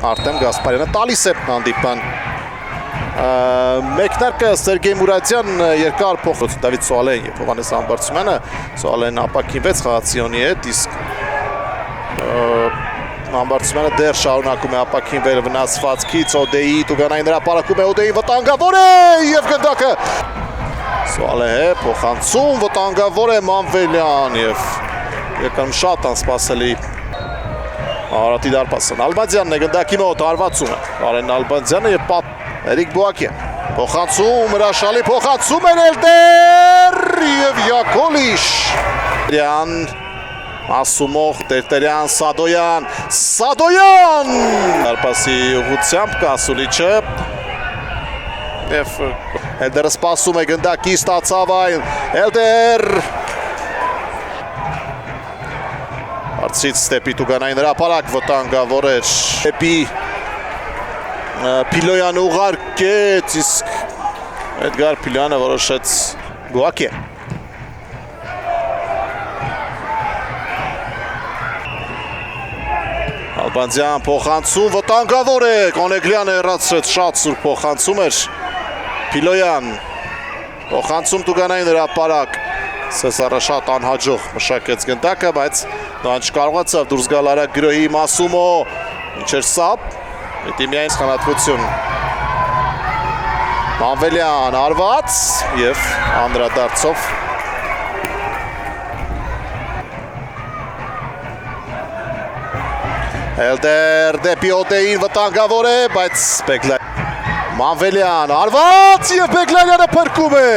Արտեմ Գասպարյանը տալիս է հանդիպան մեկնարկը Սերգեյ Մուրադյան երկար փոխեց Դավիթ Սոալեն եւ Հովհաննես Համբարձումյանը Սոալենն ապակինվեց Խաղացիոնի հետ իսկ Համբարձումյանը դեռ շարունակում է ապակինվել վնասվածքից Օդեի Տուգանային հրապարակում է Օդեին վտանգավոր է եւ գնդակը Սոալեհը փոխանցում վտանգավոր է Մանվելյան եւ եկան շատ անսպասելի Արատի դարպասն Ալբանդյանն է գնդակի մոտ հարվածում է Արեն Ալբանդյանը եւ Էրիկ Բուակյան փոխանցում հրաշալի փոխանցում էր Էլդեր եւ Յակոլիշ Ասումող Տերտերյան Սադոյան դարպասի ուղղությամբ Կասուլիչը եւ Էլդերը սպասում է գնդակի ստացավ այն Էլդեր Արցից Ստեպի Տուգանային հրապարակ վտանգավոր էր Ստեպի Պիլոյանը ուղարկեց իսկ Էդգար Պիլոյանը որոշեց Բուակյան Ալբանդյան փոխանցում վտանգավոր է Կոնեգլյանը հեռացրեց շատ սուր փոխանցում էր Պիլոյան փոխանցում Տուգանային հրապարակ Սեսարը շատ անհաջող մշակեց գնդակը, բայց նա չկարողացավ դուրս գալ Արագ Գրոհի Մասումո ինչ էր սա Պետք է միայն սխալատվություն Մանվելյան արված եւ անդրադարձով Էլդեր դեպի Օդեին վտանգավոր է, բայց Մանվելյան արված եւ Բեգլանյանը փրկում է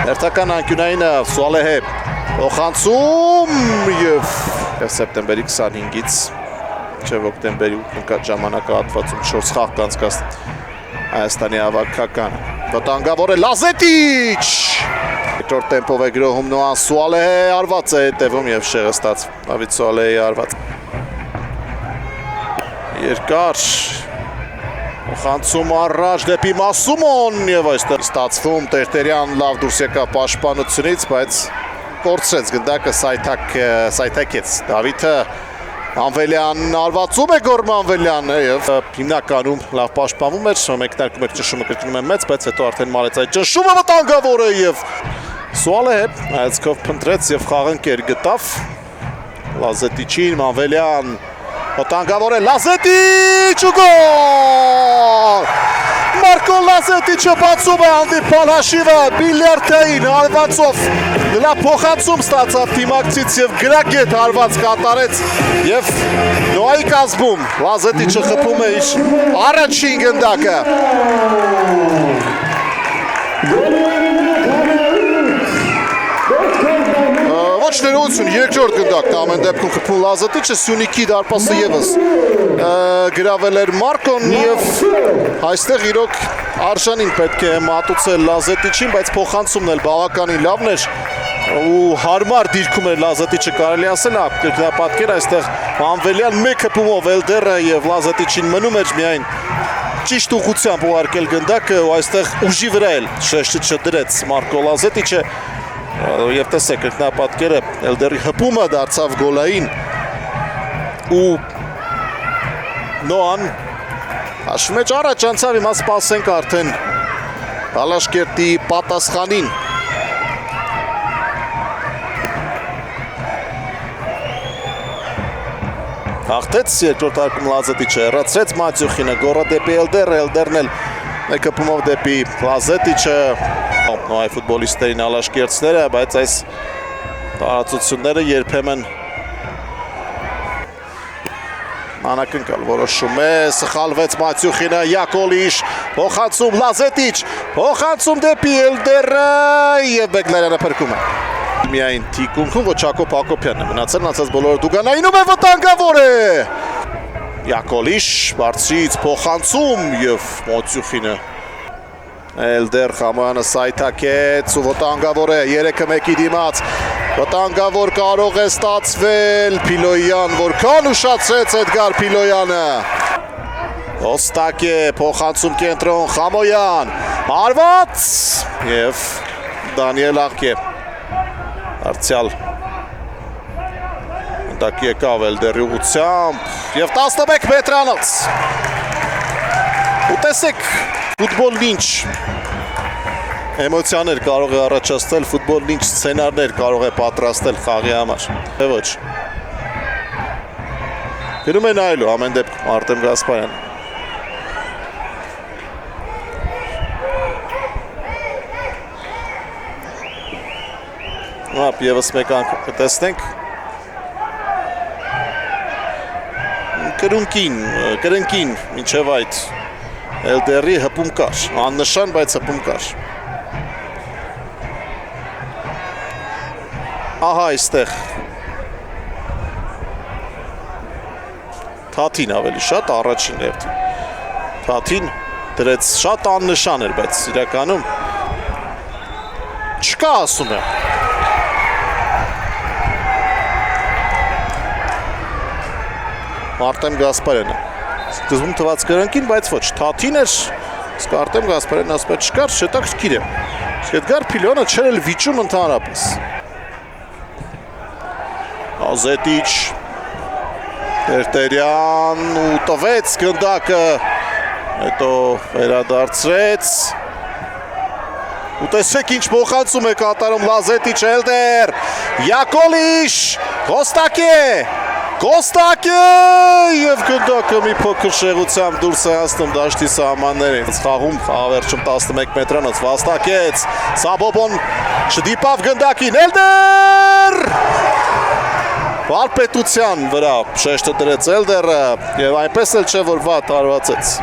Հերթական անկյունայինը Սուալեհե փոխանցում եւ սեպտեմբերի 25-ից մինչեւ օկտեմբերի 8 ժամանակահատվածում 4 խաղ կանցկաց Հայաստանի հավաքականը վտանգավոր է Լազետիչ երկրորդ տեմպով է գրոհում Նոան Սուալեհե արված է հետևում եւ շեղստաց Դավիթ Սուալեհի արված երկար Խանցում առաջ դեպի Մասումոն եւ այստեղ ստացվում Տերտերյան լավ դուրս եկավ պաշտպանությունից, բայց կորցրեց գնդակը սայթակեց Դավիթը Մանվելյանն արվածում է Գոր Մանվելյանը եւ հիմնականում լավ պաշտպանվում էր, մեկնարկում էր ճնշումը կրկնում է մեծ, բայց հետո արդեն մարեց այդ ճնշումը վտանգավոր է եւ Սուալեհը այցքով փնտրեց եւ խաղընկեր գտավ Լազետիչին Մանվելյան Վտանգավոր է Լազետիչ ու գոլ Մարկո Լազետիչը բացում է հանդիպան հաշիվը բիլիարդային հարվածով նրա փոխանցում ստացավ թիմակցից եւ գրագետ հարված կատարեց եւ Նոայի կազմում Լազետիչը խփում է իր առաջին գնդակը Ոչ ներողություն, երկրորդ գնդակն ամեն դեպքում խփում Լազետիչը Սյունիքի դարպասը եւս գրավել էր Մարկոն եւ այստեղ իրոք արժանին պետք է մատուցել Լազետիչին, բայց փոխանցումն էլ բավականին լավն էր ու հարմար դիրքում էր Լազետիչը կարելի ասել, կրկնապատկեր այստեղ Մանվելյան մեկ խփումով Էլդերը եւ Լազետիչին մնում էր միայն ճիշտ ուղղությամբ ուղարկել գնդակը ու այստեղ ուժի վրա էլ շեշտը չդրեց Մարկո Լազետիչը Եվ տեսեք, կրկնապատկերը Էլդերի հպումը դարձավ գոլային ու Նոան հաշվի մեջ առաջ անցավ, հիմա սպասենք արդեն Բալաշկերտի պատասխանին Հաղթեց երկրորդ արկում Լազետիչը, հեռացրեց Մատյուխինը, գոռա դեպի Էլդերը, Էլդերն էլ մեկ հպումով դեպի Լազետիչը Նոյ ֆուտբոլիստերին ալաշկերտցները, բայց այս տարածությունները երբեմն անակնկալ որոշում է, սխալվեց Մատյուխինը, Յակոլիշ, փոխանցում Լազետիչ, փոխանցում դեպի Էլդերը եւ Բեգլարյանը փրկում է։ Միայն թիկունքում ոչ Հակոբ Հակոբյանն է մնացել, մնացած բոլորը Դուգանայինում է վտանգավոր է։ Յակոլիշ բարձրից փոխանցում եւ Մատյուխինը Էլդեր Խամոյանը սայթակեց ու վտանգավոր է 3-1-ի դիմաց վտանգավոր կարող է ստացվել Պիլոյան որքան ուշացրեց Էդգար Պիլոյանը Ոստակ է փոխանցում կենտրոն Խամոյան հարված եւ Դանիել Աղկե Արցյալ Դակ եկավ Էլդերի ուղղությամբ եւ 11 մետրանոց տեսեք, ֆուտբոլն ինչ էմոցիաներ կարող է առաջացնել, ֆուտբոլն ինչ սցենարներ կարող է պատրաստել խաղի համար։ Թե ոչ։ Գնում է նայելու ամեն դեպքում Արտեմ Գասպարյան։ Ապ եւս մեկ անգամ կտեսնենք։ Կրնկին, մինչև այդ Էլդերի հպում կար, աննշան, բայց հպում կար։ Ահա այստեղ Թաթին ավելի շատ առաջին հերթին։ Թաթին դրեց շատ աննշան էր, բայց իրականում չկա ասում եմ։ Արտեմ Գասպարյանը սկզբում թված կրնկին, բայց ոչ, Թաթին էր, իսկ Արտեմ Գասպարյանը ասում է չկար, հետաքրքիր է։ Էդգար Փիլյոնը չէր էլ վիճում ընդհանրապես։ Ազետիչ Տերտերյան ու տվեց գնդակը, հետո վերադարձրեց։ Ու տեսեք ինչ փոխանցում է կատարում Լազետիչ Էլդեր, Յակոլիշ, Կոստակե և գնդակը մի փոքր շեղությամբ դուրս է հասնում դաշտի սահմաններին։ Խաղում խաղավերջում 11 մետրանոց վաստակեց, Սաբոբոն չդիպավ գնդակին, Էլդեր! Վարպետության վրա շեշտը դրեց Էլդերը և այնպես էլ չէ, որ վատ հարվածեց։